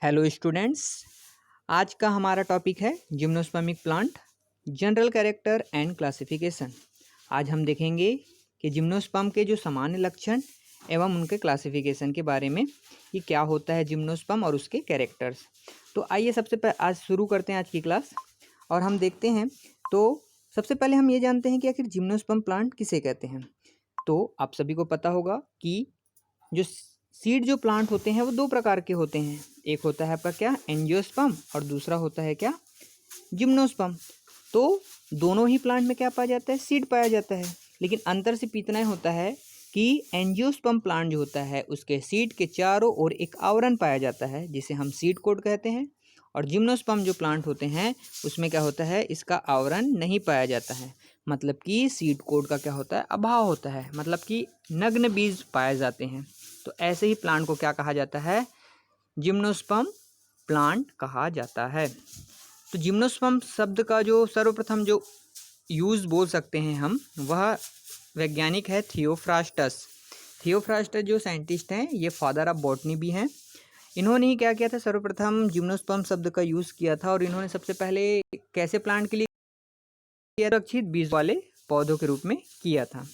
Hello students, आज का हमारा टॉपिक है gymnospermic plant, general character and classification. आज हम देखेंगे कि जिम्नोस्पर्म के जो सामान्य लक्षण एवं उनके क्लासिफिकेशन के बारे में कि क्या होता है जिम्नोस्पर्म और उसके कैरेक्टर्स। तो आइए आज शुरू करते हैं आज की क्लास और हम देखते हैं। तो सबसे पहले हम ये जानते हैं कि आखिर जिम्नोस्पर्म प्लांट किसे कहते हैं। तो आप सभी को पता होगा कि जो सीड जो प्लांट होते हैं वो दो प्रकार के होते हैं। एक होता है आपका क्या, एंजियोस्पर्म, और दूसरा होता है क्या, जिम्नोस्पर्म। तो दोनों ही प्लांट में क्या पाया जाता है, सीड पाया जाता है। लेकिन अंतर सिर्फ इतना ही होता है कि एंजियोस्पर्म प्लांट जो होता है उसके सीड के चारों ओर एक आवरण पाया जाता है जिसे हम सीड कोट कहते हैं। और जिम्नोस्पर्म जो प्लांट होते हैं उसमें क्या होता है, इसका आवरण नहीं पाया जाता है। मतलब कि सीड कोट का क्या होता है, अभाव होता है, मतलब कि नग्न बीज पाए जाते हैं। तो ऐसे ही प्लांट को क्या कहा जाता है, जिम्नोस्पर्म प्लांट कहा जाता है। तो जिम्नोस्पर्म शब्द का जो सर्वप्रथम जो यूज़ बोल सकते हैं हम, वह वैज्ञानिक है थियोफ्रास्टस। थियोफ्रास्टस जो साइंटिस्ट हैं ये फादर ऑफ बॉटनी भी हैं। इन्होंने ही क्या किया था, सर्वप्रथम जिम्नोस्पर्म शब्द का यूज़ किया था। और इन्होंने सबसे पहले कैसे प्लांट के लिए सुरक्षित बीज वाले पौधों के रूप में किया था।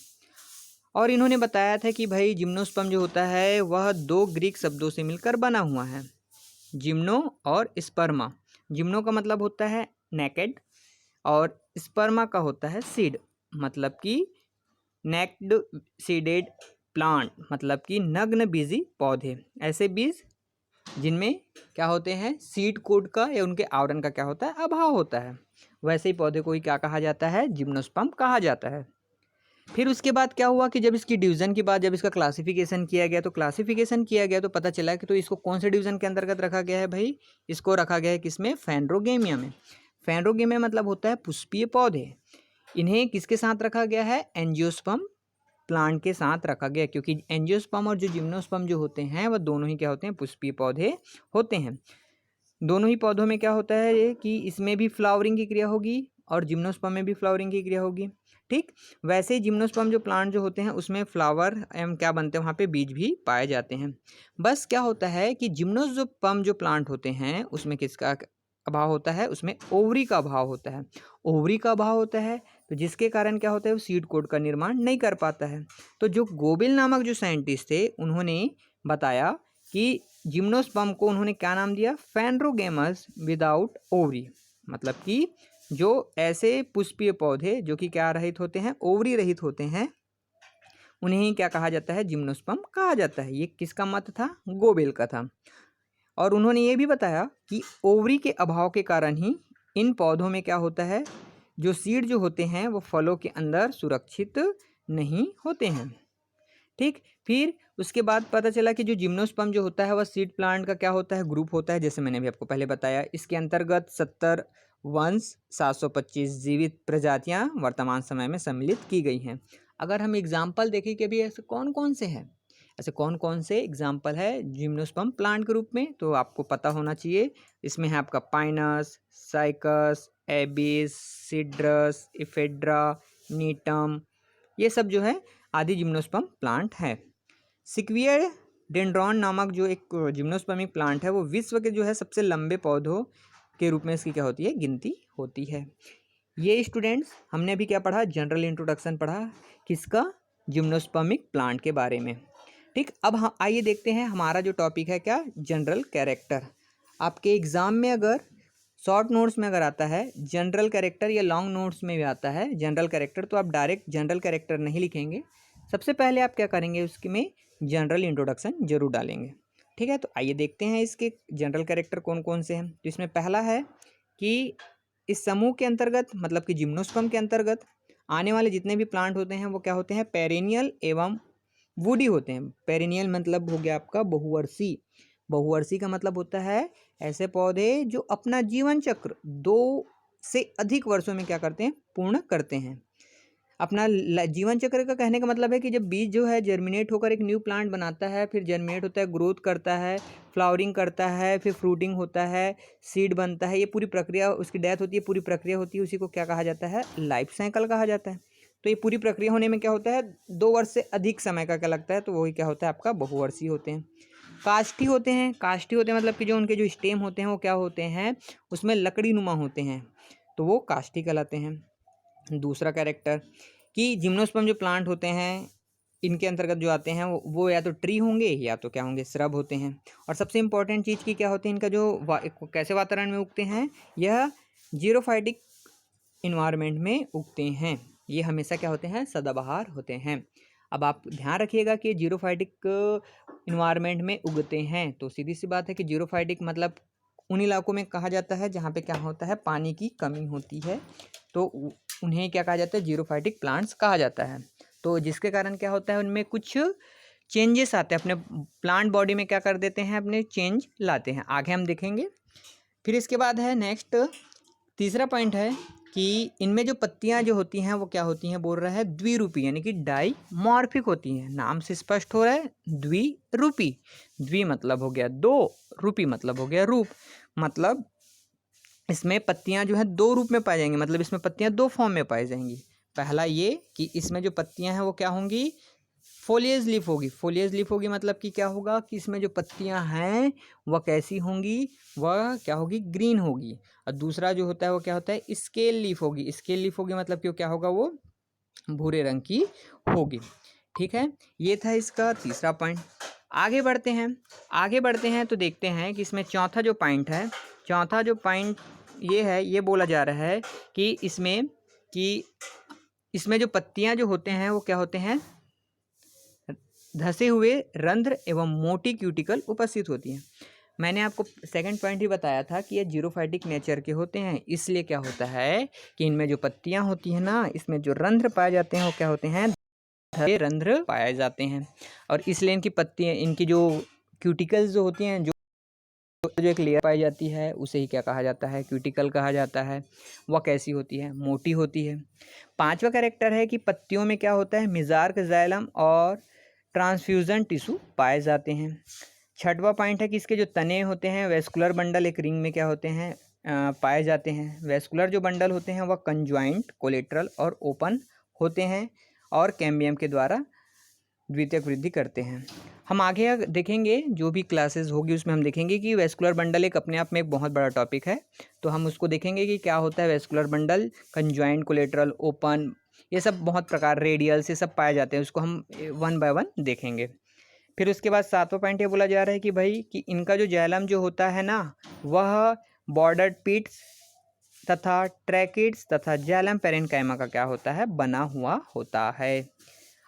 और इन्होंने बताया था कि भाई जिम्नोस्पर्म जो होता है वह दो ग्रीक शब्दों से मिलकर बना हुआ है, जिम्नो और स्पर्मा। जिम्नो का मतलब होता है नेकेड और स्पर्मा का होता है सीड, मतलब कि नेक्ड सीडेड प्लांट, मतलब कि नग्न बीजी पौधे। ऐसे बीज जिनमें क्या होते हैं, सीड कोट का या उनके आवरण का क्या होता है, अभाव होता है। वैसे ही पौधे को ही क्या कहा जाता है, जिम्नोस्पर्म कहा जाता है। फिर उसके बाद क्या हुआ कि जब इसकी डिवीज़न के बाद जब इसका क्लासिफिकेशन किया गया तो पता चला कि तो इसको कौन से डिवीज़न के अंतर्गत रखा गया है भाई, इसको रखा गया है किसमें, फैंड्रोगेमिया में। फैंड्रोगेमिया मतलब होता है पुष्पीय पौधे। इन्हें किसके साथ रखा गया है, एंजियोस्पर्म प्लांट के साथ रखा गया, क्योंकि एंजियोस्पर्म और जो जिम्नोस्पर्म जो होते हैं वह दोनों ही क्या होते हैं, पुष्पीय पौधे होते हैं। दोनों ही पौधों में क्या होता है कि इसमें भी फ्लावरिंग की क्रिया होगी और जिम्नोस्पर्म में भी फ्लावरिंग की क्रिया होगी। ठीक वैसे ही जिम्नोस्पर्म जो प्लांट जो होते हैं उसमें फ्लावर एवं क्या बनते हैं, वहाँ पे बीज भी पाए जाते हैं। बस क्या होता है कि जिम्नोस्पर्म जो प्लांट होते हैं उसमें किसका अभाव होता है, उसमें ओवरी का अभाव होता है। ओवरी का अभाव होता है तो जिसके कारण क्या होता है, वो सीड कोट का निर्माण नहीं कर पाता है। तो जो गोबेल नामक जो साइंटिस्ट थे उन्होंने बताया कि जिम्नोस्पर्म को उन्होंने क्या नाम दिया, फैंड्रोगेमस विदाउट ओवरी, मतलब कि जो ऐसे पुष्पीय पौधे जो कि क्या रहित होते हैं, ओवरी रहित होते हैं, उन्हें ही क्या कहा जाता है, जिम्नोस्पर्म कहा जाता है। ये किसका मत था, गोबेल का था। और उन्होंने ये भी बताया कि ओवरी के अभाव के कारण ही इन पौधों में क्या होता है, जो सीड जो होते हैं वो फलों के अंदर सुरक्षित नहीं होते हैं। ठीक, फिर उसके बाद पता चला कि जो जिम्नोस्पर्म जो होता है वह सीड प्लांट का क्या होता है, ग्रुप होता है। जैसे मैंने भी आपको पहले बताया, इसके अंतर्गत 70 वंश 725 जीवित प्रजातियां वर्तमान समय में सम्मिलित की गई हैं। अगर हम एग्जाम्पल देखें कि अभी ऐसे कौन कौन से हैं, ऐसे कौन कौन से एग्जाम्पल है जिम्नोस्पर्म प्लांट के रूप में, तो आपको पता होना चाहिए। इसमें है आपका पाइनस, साइकस, एबिस, सिड्रस, इफेड्रा, नीटम, ये सब जो है आदि जिम्नोस्पर्म प्लांट है। सिक्वियर डेंड्रॉन नामक जो एक जिम्नोस्पर्मिक प्लांट है वो विश्व के जो है सबसे लंबे पौधों के रूप में इसकी क्या होती है, गिनती होती है। ये स्टूडेंट्स हमने अभी क्या पढ़ा, जनरल इंट्रोडक्शन पढ़ा किसका, जिम्नोस्पर्मिक प्लांट के बारे में। ठीक, अब हम आइए देखते हैं हमारा जो टॉपिक है क्या, जनरल कैरेक्टर। आपके एग्ज़ाम में अगर शॉर्ट नोट्स में अगर आता है जनरल कैरेक्टर या लॉन्ग नोट्स में भी आता है जनरल कैरेक्टर, तो आप डायरेक्ट जनरल कैरेक्टर नहीं लिखेंगे। सबसे पहले आप क्या करेंगे, उसके में जनरल इंट्रोडक्शन जरूर डालेंगे। ठीक है, तो आइए देखते हैं इसके जनरल कैरेक्टर कौन कौन से हैं। तो इसमें पहला है कि इस समूह के अंतर्गत, मतलब कि जिम्नोस्पर्म के अंतर्गत आने वाले जितने भी प्लांट होते हैं वो क्या होते हैं, पेरेनियल एवं वुडी होते हैं। पेरेनियल मतलब हो गया आपका बहुवर्षीय। बहुवर्षीय का मतलब होता है ऐसे पौधे जो अपना जीवन चक्र 2 से अधिक वर्षों में क्या करते हैं, पूर्ण करते हैं। अपना जीवन चक्र का कहने का मतलब है कि जब बीज जो है जर्मिनेट होकर एक न्यू प्लांट बनाता है, फिर जर्मिनेट होता है, ग्रोथ करता है, फ्लावरिंग करता है, फिर फ्रूटिंग होता है, सीड बनता है, ये पूरी प्रक्रिया, उसकी डेथ होती है, पूरी प्रक्रिया होती है, उसी को क्या कहा जाता है, लाइफ साइकिल कहा जाता है। तो ये पूरी प्रक्रिया होने में क्या होता है, 2 वर्ष से अधिक समय का क्या लगता है, तो वही क्या होता है आपका बहुवर्षीय होते हैं। काष्ठी होते हैं। काष्ठी होते हैं मतलब कि जो उनके जो स्टेम होते हैं वो क्या होते हैं, उसमें लकड़ी नुमा होते हैं, तो वो काष्ठी कहलाते हैं। दूसरा कैरेक्टर कि जिम्नोस्पर्म जो प्लांट होते हैं इनके अंतर्गत जो आते हैं वो या तो ट्री होंगे या तो क्या होंगे, श्रब होते हैं। और सबसे इम्पोर्टेंट चीज़ की क्या होती है, इनका जो कैसे वातावरण में उगते हैं, यह जीरोफाइटिक इन्वायरमेंट में उगते हैं। ये हमेशा क्या होते हैं, सदाबहार होते हैं। अब आप ध्यान रखिएगा कि जीरोफाइटिक इन्वायरमेंट में उगते हैं, तो सीधी सी बात है कि जीरोफाइटिक मतलब उन इलाकों में कहा जाता है जहाँ पे क्या होता है, पानी की कमी होती है, तो उन्हें क्या कहा जाता है, जीरोफाइटिक प्लांट्स कहा जाता है। तो जिसके कारण क्या होता है, उनमें कुछ चेंजेस आते हैं, अपने प्लांट बॉडी में क्या कर देते हैं, अपने चेंज लाते हैं, आगे हम देखेंगे। फिर इसके बाद है नेक्स्ट तीसरा पॉइंट है कि इनमें जो पत्तियां जो होती हैं वो क्या होती हैं, बोल रहा है द्विरूपी, यानी कि डाइमॉर्फिक होती हैं। नाम से स्पष्ट हो रहा है, द्विरूपी। द्वि मतलब हो गया दो, रूपी मतलब हो गया रूप, मतलब इसमें पत्तियां जो है दो रूप में पाई जाएंगी, मतलब इसमें पत्तियां दो फॉर्म में पाई जाएंगी। पहला ये कि इसमें जो पत्तियां हैं वो क्या होंगी, फोलियज लीफ होगी। फोलियज लीफ होगी मतलब कि क्या होगा कि इसमें जो पत्तियां हैं वह कैसी होंगी, वह क्या होगी, ग्रीन होगी। और दूसरा जो होता है वो क्या होता है, स्केल लीफ होगी। स्केल लीफ होगी मतलब कि क्या होगा, वो भूरे रंग की होगी। ठीक है, ये था इसका तीसरा पॉइंट। आगे बढ़ते हैं, आगे बढ़ते हैं तो देखते हैं कि इसमें चौथा जो पॉइंट है, चौथा जो पॉइंट ये है, ये बोला जा रहा है कि इसमें जो पत्तियां जो होते हैं वो क्या होते हैं, धसे हुए रंध्र एवं मोटी क्यूटिकल उपस्थित होती हैं। मैंने आपको सेकंड पॉइंट ही बताया था कि ये जीरोफाइटिक नेचर के होते हैं, इसलिए क्या होता है कि इनमें जो पत्तियां होती हैं ना, इसमें जो रंध्र पाए जाते हैं वो क्या होते हैं, धसे रंध्र पाए जाते हैं। और इसलिए इनकी पत्तियां, इनकी जो क्यूटिकल्स जो होती हैं, जो एक लेयर पाई जाती है उसे ही क्या कहा जाता है, क्यूटिकल कहा जाता है। वह कैसी होती है, मोटी होती है। पांचवा कैरेक्टर है कि पत्तियों में क्या होता है, मेसोकार्प जाइलम और ट्रांसफ्यूजन टिश्यू पाए जाते हैं। छठवां पॉइंट है कि इसके जो तने होते हैं, वेस्कुलर बंडल एक रिंग में क्या होते हैं, पाए जाते हैं। वेस्कुलर जो बंडल होते हैं वह कंज्वाइंट, कोलेट्रल और ओपन होते हैं और कैम्बियम के द्वारा द्वितीयक वृद्धि करते हैं। हम आगे देखेंगे, जो भी क्लासेस होगी उसमें हम देखेंगे कि वेस्कुलर बंडल एक अपने आप में एक बहुत बड़ा टॉपिक है, तो हम उसको देखेंगे कि क्या होता है vascular bundle, conjoint, collateral, open, ये सब बहुत प्रकार, रेडियल से सब पाए जाते हैं, उसको हम वन बाय वन देखेंगे। फिर उसके बाद सातवां पॉइंट ये बोला जा रहा है कि भाई कि इनका जो जाइलम जो होता है ना, वह बॉर्डर्ड पिट्स तथा ट्रैकिड्स तथा जाइलम पैरेन्काइमा का क्या होता है, बना हुआ होता है।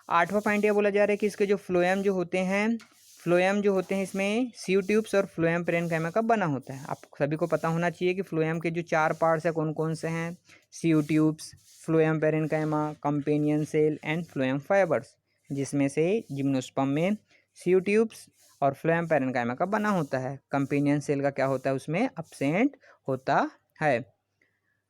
आठवां पॉइंट ये बोला जा रहा है कि इसके जो फ्लोएम जो होते हैं, फ्लोएम जो होते हैं इसमें सीयू ट्यूब्स और फ्लोएम पैरेन्काइमा का बना होता है। आप सभी को पता होना चाहिए कि फ्लोएम के जो चार पार्ट्स हैं कौन कौन से हैं, sieve tubes, phloem parenchyma, companion cell and phloem fibres, जिसमें से जिम्नोस्पर्म में सीयू ट्यूब्स और फ्लोएम पैरेन्काइमा का बना होता है। कंपेनियन सेल का क्या होता है, उसमें एब्सेंट होता है।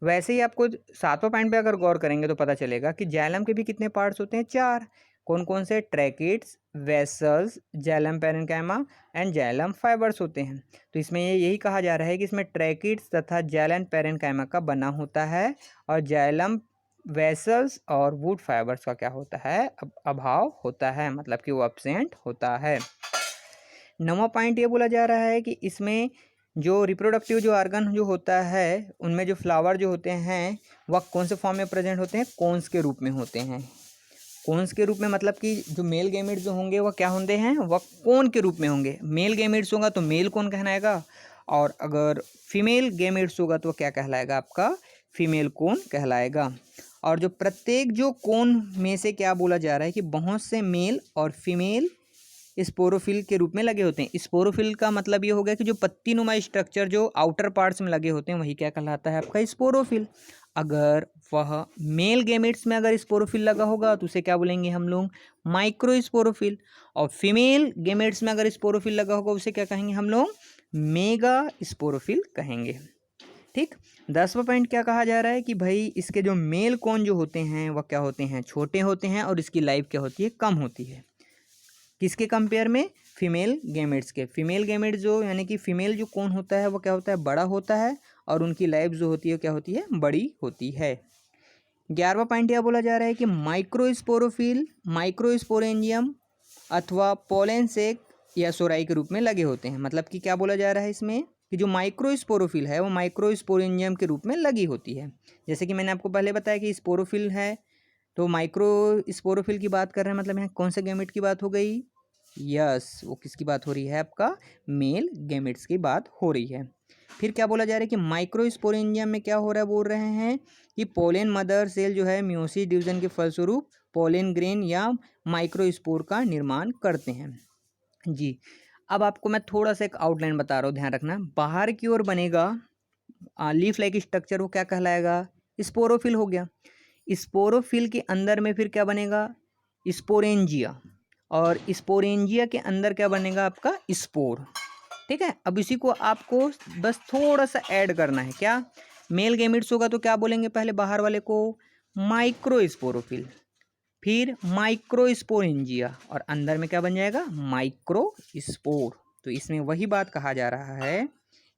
वैसे ही आपको सातवां पॉइंट पे अगर गौर करेंगे तो पता चलेगा कि जाइलम के भी कितने पार्ट्स होते हैं, चार। कौन कौन से, tracheids, vessels, xylem parenchyma and xylem fibres होते हैं। तो इसमें यही कहा जा रहा है कि इसमें ट्रैकिड्स तथा जाइलम पैरेन्काइमा का बना होता है और जाइलम वेसल्स और वुड फाइबर्स का क्या होता है, अभाव होता है, मतलब कि वो एब्सेंट होता है। नौवां पॉइंट ये बोला जा रहा है कि इसमें जो रिप्रोडक्टिव जो ऑर्गन जो होता है, उनमें जो फ्लावर जो होते हैं वह कौन से फॉर्म में प्रेजेंट होते हैं, कोन्स के रूप में होते हैं। कोन्स के रूप में मतलब कि जो मेल गैमेट्स जो होंगे वह क्या होंगे हैं, वह कोन के रूप में होंगे। मेल गैमेट्स होगा तो मेल कोन कहलाएगा, और अगर फीमेल गैमेट्स होगा तो क्या कहलाएगा, आपका फीमेल कोन कहलाएगा। और जो प्रत्येक जो कोन में से क्या बोला जा रहा है कि बहुत से मेल और फीमेल स्पोरोफिल के रूप में लगे होते हैं। स्पोरोफिल का मतलब ये हो गया कि जो पत्ती नुमा स्ट्रक्चर जो आउटर पार्ट्स में लगे होते हैं वही क्या कहलाता है, आपका स्पोरोफिल। अगर वह मेल गैमेट्स में अगर स्पोरोफिल लगा होगा तो उसे क्या बोलेंगे हम लोग, माइक्रो स्पोरोफिल। और फीमेल गैमेट्स में अगर स्पोरोफिल लगा होगा उसे क्या कहेंगे हम लोग, मेगा स्पोरोफिल कहेंगे। ठीक। 10वां पॉइंट क्या कहा जा रहा है कि भाई इसके जो मेल कोन जो होते हैं वह क्या होते हैं, छोटे होते हैं और इसकी लाइफ क्या होती है, कम होती है। किसके कंपेयर में, फीमेल गैमेट्स के। फीमेल गैमेट्स जो यानी कि फीमेल जो कोन होता है वो क्या होता है, बड़ा होता है और उनकी लाइफ जो होती है क्या होती है, बड़ी होती है। 11वां पॉइंट यह बोला जा रहा है कि माइक्रोस्पोरोफिल, माइक्रोस्पोरेंजियम अथवा पोलेन सेक या सोराई के रूप में लगे होते हैं। मतलब कि क्या बोला जा रहा है इसमें कि जो माइक्रोस्पोरोफिल है वो माइक्रोस्पोरेंजियम के रूप में लगी होती है। जैसे कि मैंने आपको पहले बताया कि स्पोरोफिल है, तो माइक्रोस्पोरोफिल की बात कर रहे हैं, मतलब यहाँ कौन से गैमेट की बात हो गई? यस, वो किसकी बात हो रही है? आपका मेल गैमेट्स की बात हो रही है। फिर क्या बोला जा रहा है कि माइक्रोस्पोरेंजियम में क्या हो रहा है, बोल रहे हैं कि पोलन मदर सेल जो है मियोसिस डिवीजन के फलस्वरूप पोलन ग्रेन या माइक्रोस्पोर का निर्माण करते हैं। जी, अब आपको मैं थोड़ा सा एक आउटलाइन बता रहा हूँ, ध्यान रखना। बाहर की ओर बनेगा लीफ लाइक स्ट्रक्चर, वो क्या कहलाएगा? स्पोरोफिल हो गया। स्पोरोफिल के अंदर में फिर क्या बनेगा? स्पोरेंजिया, और स्पोरेंजिया के अंदर क्या बनेगा? आपका स्पोर। ठीक है, अब इसी को आपको बस थोड़ा सा ऐड करना है। क्या? मेल गैमेट्स होगा तो क्या बोलेंगे पहले बाहर वाले को? माइक्रोस्पोरोफिल, फिर माइक्रोस्पोरेंजिया, और अंदर में क्या बन जाएगा? माइक्रोस्पोर। तो इसमें वही बात कहा जा रहा है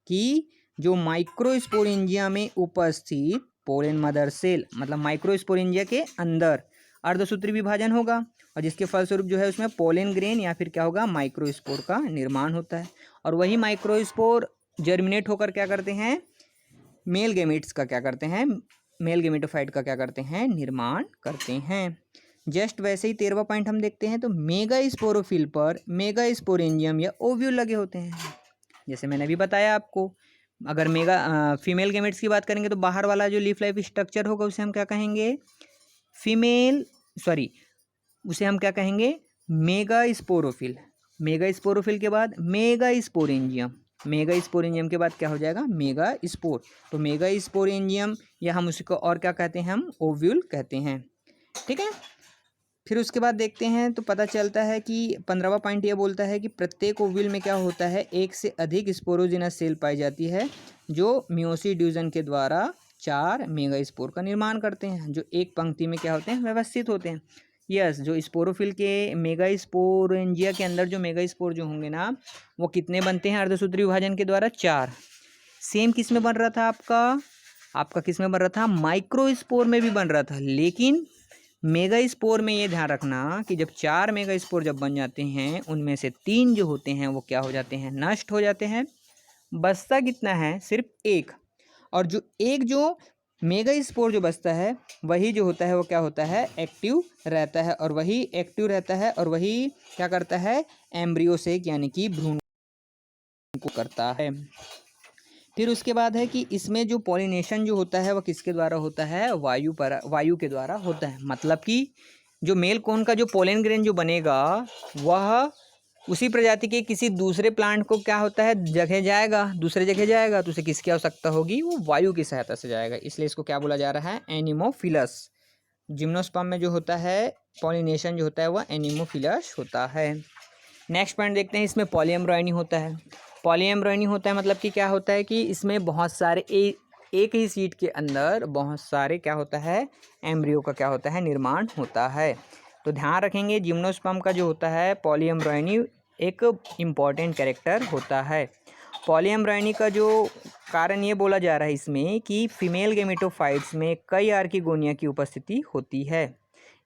कि जो माइक्रोस्पोरेंजिया में उपस्थित पोलन मदर सेल, मतलब माइक्रोस्पोरेंजिया के अंदर अर्धसूत्री विभाजन होगा, और जिसके फलस्वरूप जो है उसमें पोलन ग्रेन या फिर क्या होगा? माइक्रोस्पोर का निर्माण होता है। और वही माइक्रोस्पोर जर्मिनेट होकर क्या करते हैं? मेल गैमेट्स का क्या करते हैं? मेल गैमेटोफाइट का क्या करते हैं? निर्माण करते हैं। जस्ट वैसे ही 13वां पॉइंट हम देखते हैं, तो मेगा स्पोरोफिल पर मेगा स्पोरेंजियम या ओव्यूल लगे होते हैं। जैसे मैंने अभी बताया आपको, अगर फीमेल गैमेट्स की बात करेंगे तो बाहर वाला जो लीफ लाइफ स्ट्रक्चर होगा उसे हम क्या कहेंगे? उसे हम क्या कहेंगे? Mega sporophyll. मेगा स्पोरोफिल के बाद मेगा स्पोरेंजियम, मेगा स्पोरेंजियम के बाद क्या हो जाएगा? Mega spore. तो मेगा स्पोरेंजियम, या हम उसको और क्या कहते हैं? हम ओव्यूल कहते हैं। ठीक है, फिर उसके बाद देखते हैं तो पता चलता है कि 15वां पॉइंट ये बोलता है कि प्रत्येक ओव्यूल में क्या होता है? एक से अधिक स्पोरोजिनस सेल पाई जाती है जो मियोसिस डिवीजन के द्वारा 4 मेगा स्पोर का निर्माण करते हैं, जो एक पंक्ति में क्या होते हैं? व्यवस्थित होते हैं। यस, जो स्पोरोफिल के मेगा स्पोरेंजिया के अंदर जो मेगा स्पोर जो होंगे ना, वो कितने बनते हैं अर्धसूत्री विभाजन के द्वारा? 4। सेम किस में बन रहा था आपका किस में बन रहा था? माइक्रोस्पोर में भी बन रहा था। लेकिन मेगा स्पोर में ये ध्यान रखना कि जब 4 मेगा स्पोर जब बन जाते हैं, उनमें से 3 जो होते हैं वो क्या हो जाते हैं? नष्ट हो जाते हैं। बचता कितना है? सिर्फ 1। और जो मेगा स्पोर जो बचता है वही जो होता है वो क्या होता है? एक्टिव रहता है, और वही एक्टिव रहता है और वही क्या करता है? एम्ब्रियो से यानी कि भ्रूण को करता है। फिर उसके बाद है कि इसमें जो पॉलिनेशन जो होता है वह किसके द्वारा होता है? वायु के द्वारा होता है। मतलब कि जो मेल कोन का जो पोलन ग्रेन जो बनेगा वह उसी प्रजाति के किसी दूसरे प्लांट को क्या होता है? दूसरे जगह जाएगा, तो उसे किसकी आवश्यकता होगी? वो वायु की सहायता से जाएगा। इसलिए इसको क्या बोला जा रहा है? एनिमोफिलस। जिम्नोस्पर्म में जो होता है पॉलिनेशन जो होता है वह एनिमोफिलस होता है। नेक्स्ट पॉइंट देखते हैं, इसमें पॉलीएम्ब्रॉयनी होता है। पॉलीएम्ब्रॉयनी होता है मतलब कि क्या होता है कि इसमें बहुत सारे एक ही सीट के अंदर बहुत सारे क्या होता है? एम्ब्रियो का क्या होता है? निर्माण होता है। तो ध्यान रखेंगे जिम्नोस्पर्म का जो होता है पॉलीएम्ब्रॉयनी एक इम्पॉर्टेंट कैरेक्टर होता है। पॉलीएम्ब्रॉयनी का जो कारण ये बोला जा रहा है इसमें कि फीमेल गेमेटोफाइट्स में कई आर्किगोनिया की उपस्थिति होती है।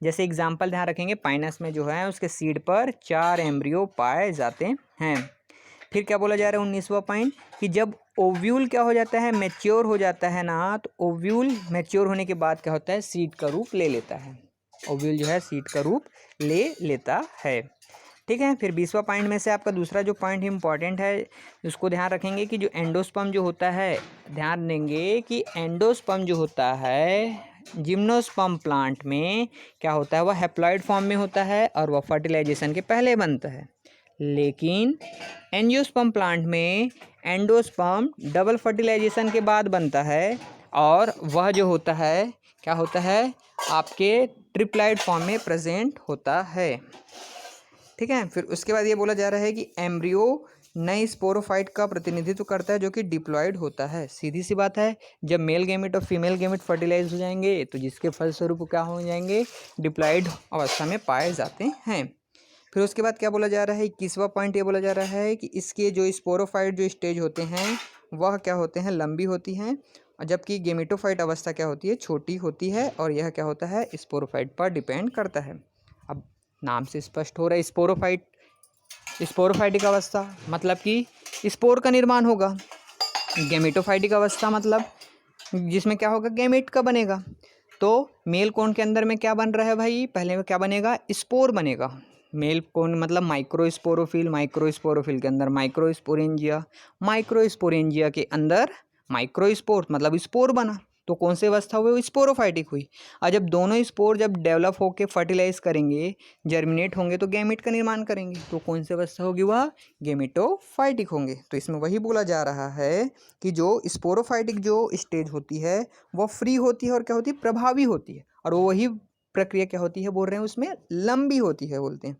जैसे एग्जाम्पल ध्यान रखेंगे, पाइनस में जो है उसके सीड पर 4 एम्ब्रियो पाए जाते हैं। फिर क्या बोला जा रहा है 19वां पॉइंट कि जब ओव्यूल क्या हो जाता है? मैच्योर हो जाता है ना, तो ओव्यूल मैच्योर होने के बाद क्या होता है? सीड का रूप ले लेता है। ओव्यूल जो है सीड का रूप ले लेता है। ठीक है, फिर 20वां पॉइंट में से आपका दूसरा जो पॉइंट इंपॉर्टेंट है उसको ध्यान रखेंगे कि जो एंडोस्पर्म जो होता है, ध्यान देंगे कि एंडोस्पर्म जो होता है जिम्नोस्पर्म प्लांट में क्या होता है? वह हैप्लॉइड फॉर्म में होता है और वह फर्टिलाइजेशन के पहले बनता है। लेकिन एंजियोस्पर्म प्लांट में एंडोस्पर्म डबल फर्टिलाइजेशन के बाद बनता है, और वह जो होता है क्या होता है? आपके ट्रिप्लॉइड फॉर्म में प्रेजेंट होता है। ठीक है, फिर उसके बाद ये बोला जा रहा है कि एम्ब्रियो नई स्पोरोफाइट का प्रतिनिधित्व करता है जो कि डिप्लॉयड होता है। सीधी सी बात है, जब मेल गैमेट और फीमेल गैमेट फर्टिलाइज हो जाएंगे तो जिसके फलस्वरूप क्या हो जाएंगे? डिप्लॉयड अवस्था में पाए जाते हैं। फिर उसके बाद क्या बोला जा रहा है? 21वां पॉइंट ये बोला जा रहा है कि इसके जो स्पोरोफाइट जो स्टेज होते हैं वह क्या होते हैं? लंबी होती हैं, और जबकि गेमेटोफाइट अवस्था क्या होती है? छोटी होती है, और यह क्या होता है? स्पोरोफाइट पर डिपेंड करता है। अब नाम से स्पष्ट हो रहा है, स्पोरोफाइट स्पोरोफाइटिक अवस्था मतलब कि स्पोर का निर्माण होगा। गैमेटोफाइटिक अवस्था मतलब जिसमें क्या होगा, गैमेट का बनेगा। तो मेल कोन के अंदर में क्या बन रहा है भाई, पहले में क्या बनेगा, स्पोर बनेगा। मेल कोन मतलब माइक्रोस्पोरोफिल, माइक्रोस्पोरोफिल के अंदर माइक्रोस्पोरेंजिया, माइक्रोस्पोरेंजिया के अंदर माइक्रोस्पोर मतलब स्पोर बना। तो कौन सी अवस्था हुई, स्पोरोफाइटिक हुई। और जब दोनों स्पोर जब डेवलप होकर फर्टिलाइज करेंगे, जर्मिनेट होंगे तो गैमेट का निर्माण करेंगे। तो कौन सी अवस्था होगी, वह गैमेटोफाइटिक होंगे। तो इसमें वही बोला जा रहा है कि जो स्पोरोफाइटिक जो स्टेज होती है वह फ्री होती है और क्या होती है, प्रभावी होती है। और वही प्रक्रिया क्या होती है बोल रहे हैं, उसमें लंबी होती है बोलते हैं।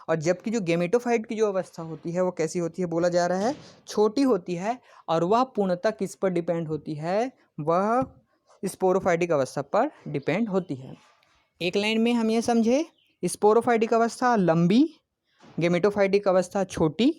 और जबकि जो गैमेटोफाइट की जो अवस्था होती है वो कैसी होती है, बोला जा रहा है छोटी होती है। और वह पूर्णतः किस पर डिपेंड होती है, वह स्पोरोफाइटिक अवस्था पर डिपेंड होती है। एक लाइन में हम ये समझे, स्पोरोफाइटिक अवस्था लंबी, गैमेटोफाइटिक अवस्था छोटी।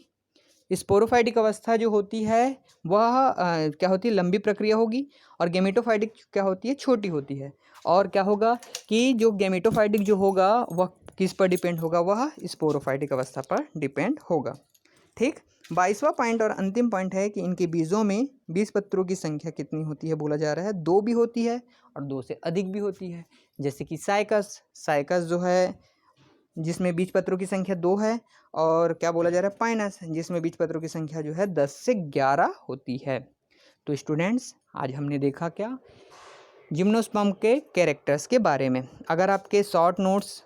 स्पोरोफाइटिक अवस्था जो होती है वह क्या होती है, लंबी प्रक्रिया होगी। और गैमेटोफाइटिक क्या होती है, छोटी होती है। और क्या होगा कि जो गैमेटोफाइटिक जो होगा वह किस पर डिपेंड होगा, वह स्पोरोफाइटिक अवस्था पर डिपेंड होगा। ठीक। 22वां पॉइंट और अंतिम पॉइंट है कि इनके बीजों में बीजपत्रों की संख्या कितनी होती है, बोला जा रहा है 2 भी होती है और 2 से अधिक भी होती है। जैसे कि साइकस जो है जिसमें बीजपत्रों की संख्या 2 है। और क्या बोला जा रहा है, पाइनस जिसमें बीजपत्रों की संख्या जो है 10 से 11 होती है। तो स्टूडेंट्स आज हमने देखा क्या, जिम्नोस्पर्म के कैरेक्टर्स के बारे में। अगर आपके शॉर्ट नोट्स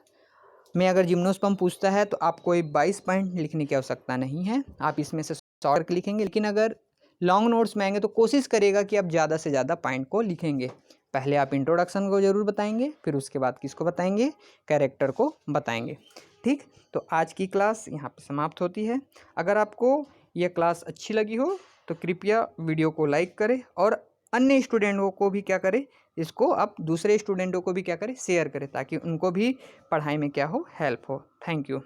में अगर जिम्नोस्पर्म पूछता है तो आपको 22 पॉइंट लिखने की आवश्यकता नहीं है, आप इसमें से शॉर्ट लिखेंगे। लेकिन अगर लॉन्ग नोट्स में आएंगे तो कोशिश करिएगा कि आप ज़्यादा से ज़्यादा पॉइंट को लिखेंगे। पहले आप इंट्रोडक्शन को ज़रूर बताएंगे, फिर उसके बाद किसको बताएंगे, कैरेक्टर को बताएंगे। ठीक। तो आज की क्लास यहाँ पे समाप्त होती है। अगर आपको यह क्लास अच्छी लगी हो तो कृपया वीडियो को लाइक करें और अन्य स्टूडेंटों को भी क्या करें, इसको आप दूसरे स्टूडेंटों को भी क्या करें, शेयर करें, ताकि उनको भी पढ़ाई में क्या हो, हेल्प हो। Thank you.